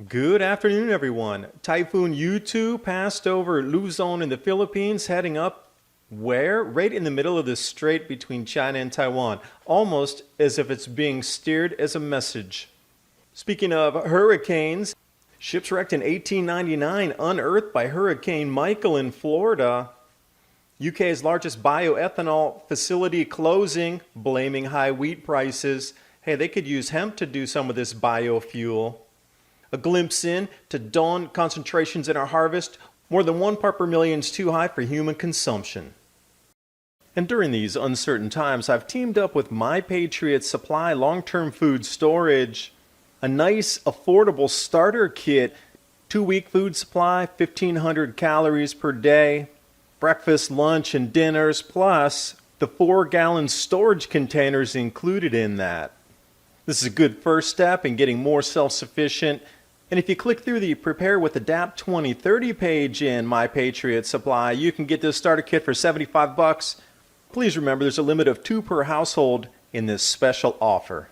Good afternoon, everyone. Typhoon YuTu passed over Luzon in the Philippines, heading up where? Right in the middle of the strait between China and Taiwan, almost as if it's being steered as a message. Speaking of hurricanes, ships wrecked in 1899, unearthed by Hurricane Michael in Florida. UK's largest bioethanol facility closing, blaming high wheat prices. Hey, they could use hemp to do some of this biofuel. A glimpse in to dawn concentrations in our harvest, more than 1 part per million is too high for human consumption. And during these uncertain times, I've teamed up with My Patriot Supply long-term food storage. A nice, affordable starter kit, 2-week food supply, 1,500 calories per day, breakfast, lunch, and dinners, plus the 4-gallon storage containers included in that. This is a good first step in getting more self-sufficient. And if you click through the Prepare with ADAPT 2030 page in My Patriot Supply, you can get this starter kit for $75. Please remember there's a limit of 2 per household in this special offer.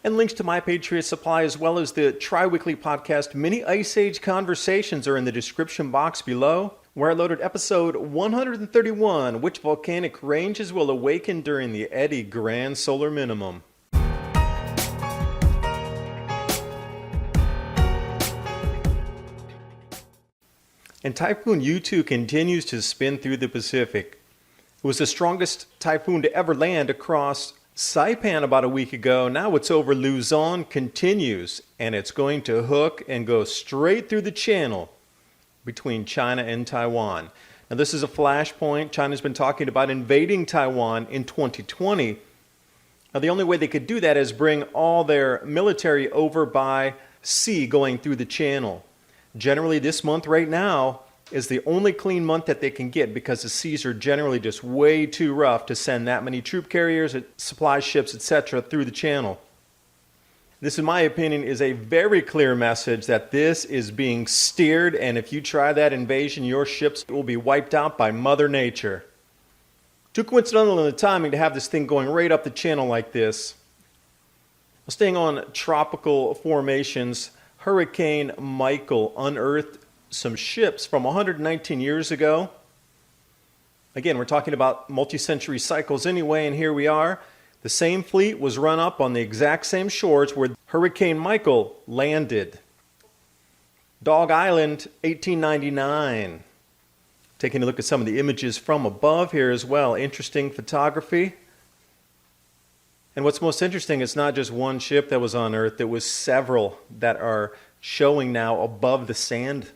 And links to My Patriot Supply as well as the tri-weekly podcast Mini Ice Age Conversations are in the description box below, where I loaded episode 131, Which Volcanic Ranges Will Awaken During the Eddy Grand Solar Minimum. And Typhoon YuTu continues to spin through the Pacific. It was the strongest typhoon to ever land across Saipan about a week ago. Now it's over Luzon, continues, and it's going to hook and go straight through the channel between China and Taiwan. Now this is a flashpoint. China's been talking about invading Taiwan in 2020. Now the only way they could do that is bring all their military over by sea going through the channel. Generally, this month right now is the only clean month that they can get because the seas are generally just way too rough to send that many troop carriers, supply ships, etc. through the channel. This, in my opinion, is a very clear message that this is being steered, and if you try that invasion, your ships will be wiped out by Mother Nature. Too coincidental in the timing to have this thing going right up the channel like this. Staying on tropical formations, Hurricane Michael unearthed some ships from 119 years ago. Again, we're talking about multi-century cycles anyway, and here we are. The same fleet was run up on the exact same shores where Hurricane Michael landed. Dog Island, 1899. Taking a look at some of the images from above here as well. Interesting photography. And what's most interesting, it's not just one ship that was unearthed, it was several that are showing now above the sand.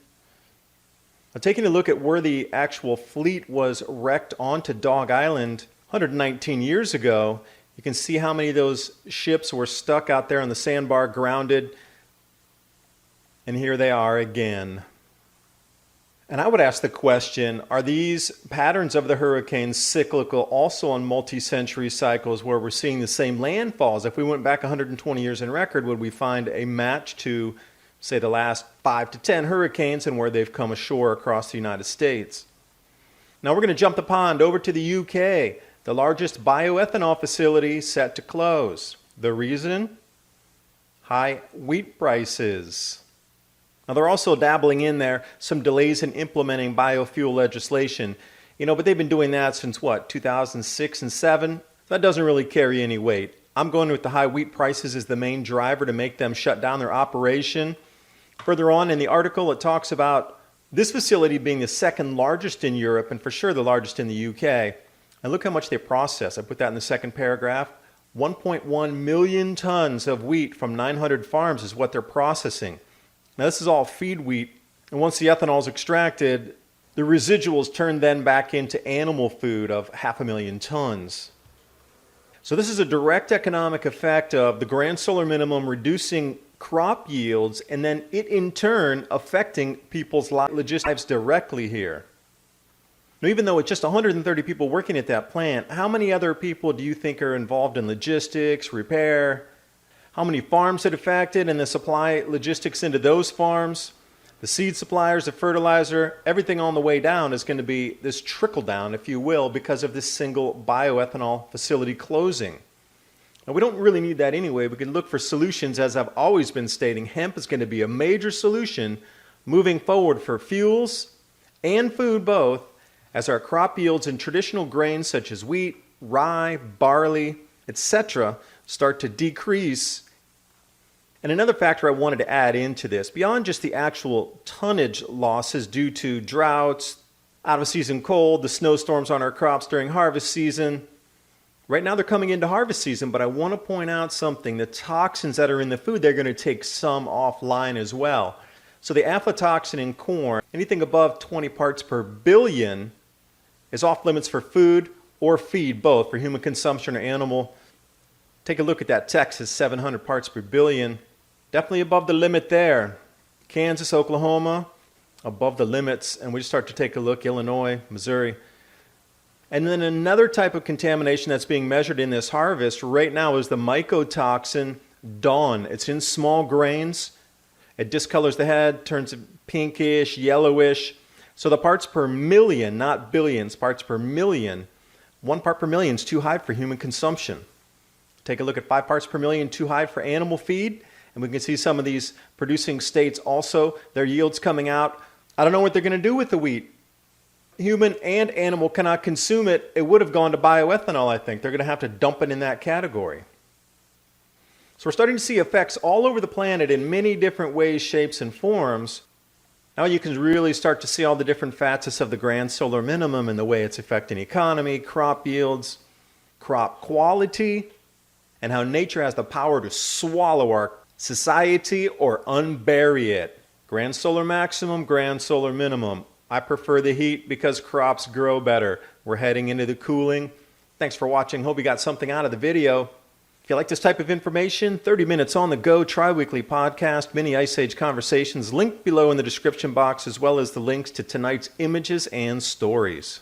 Now, taking a look at where the actual fleet was wrecked onto Dog Island 119 years ago, you can see how many of those ships were stuck out there on the sandbar, grounded. And here they are again. And I would ask the question, are these patterns of the hurricanes cyclical also on multi-century cycles where we're seeing the same landfalls? If we went back 120 years in record, would we find a match to, say, the last 5 to 10 hurricanes and where they've come ashore across the United States? Now we're going to jump the pond over to the UK, the largest bioethanol facility set to close. The reason? High wheat prices. Now, they're also dabbling in there some delays in implementing biofuel legislation. But they've been doing that since, 2006 and 2007? That doesn't really carry any weight. I'm going with the high wheat prices as the main driver to make them shut down their operation. Further on in the article, it talks about this facility being the second largest in Europe and for sure the largest in the UK. And look how much they process. I put that in the second paragraph. 1.1 million tons of wheat from 900 farms is what they're processing. Now this is all feed wheat, and once the ethanol is extracted, the residuals turn then back into animal food of 500,000 tons. So this is a direct economic effect of the grand solar minimum reducing crop yields, and then it in turn affecting people's lives directly here. Now, even though it's just 130 people working at that plant, how many other people do you think are involved in logistics, repair? How many farms it affected and the supply logistics into those farms? The seed suppliers, the fertilizer, everything on the way down is going to be this trickle down, if you will, because of this single bioethanol facility closing. Now, we don't really need that anyway. We can look for solutions, as I've always been stating. Hemp is going to be a major solution moving forward for fuels and food both, as our crop yields in traditional grains such as wheat, rye, barley, etc. start to decrease. And another factor I wanted to add into this, beyond just the actual tonnage losses due to droughts, out of season cold, the snowstorms on our crops during harvest season. Right now they're coming into harvest season, but I want to point out something. The toxins that are in the food, they're going to take some offline as well. So the aflatoxin in corn, anything above 20 parts per billion, is off limits for food or feed, both for human consumption or animal. Take a look at that Texas, 700 parts per billion. Definitely above the limit there. Kansas, Oklahoma, above the limits. And we just start to take a look, Illinois, Missouri. And then another type of contamination that's being measured in this harvest right now is the mycotoxin DAWN. It's in small grains. It discolors the head, turns it pinkish, yellowish. So the parts per million, not billions, parts per million. 1 part per million is too high for human consumption. Take a look at 5 parts per million, too high for animal feed. And we can see some of these producing states also, their yields coming out. I don't know what they're going to do with the wheat. Human and animal cannot consume it. It would have gone to bioethanol, I think. They're going to have to dump it in that category. So we're starting to see effects all over the planet in many different ways, shapes, and forms. Now you can really start to see all the different facets of the grand solar minimum and the way it's affecting economy, crop yields, crop quality, and how nature has the power to swallow our society or unbury it. Grand solar maximum, grand solar minimum. I prefer the heat because crops grow better. We're heading into the cooling. Thanks for watching. Hope you got something out of the video. If you like this type of information, 30 minutes on the go, tri-weekly podcast, mini Ice Age conversations, linked below in the description box, as well as the links to tonight's images and stories.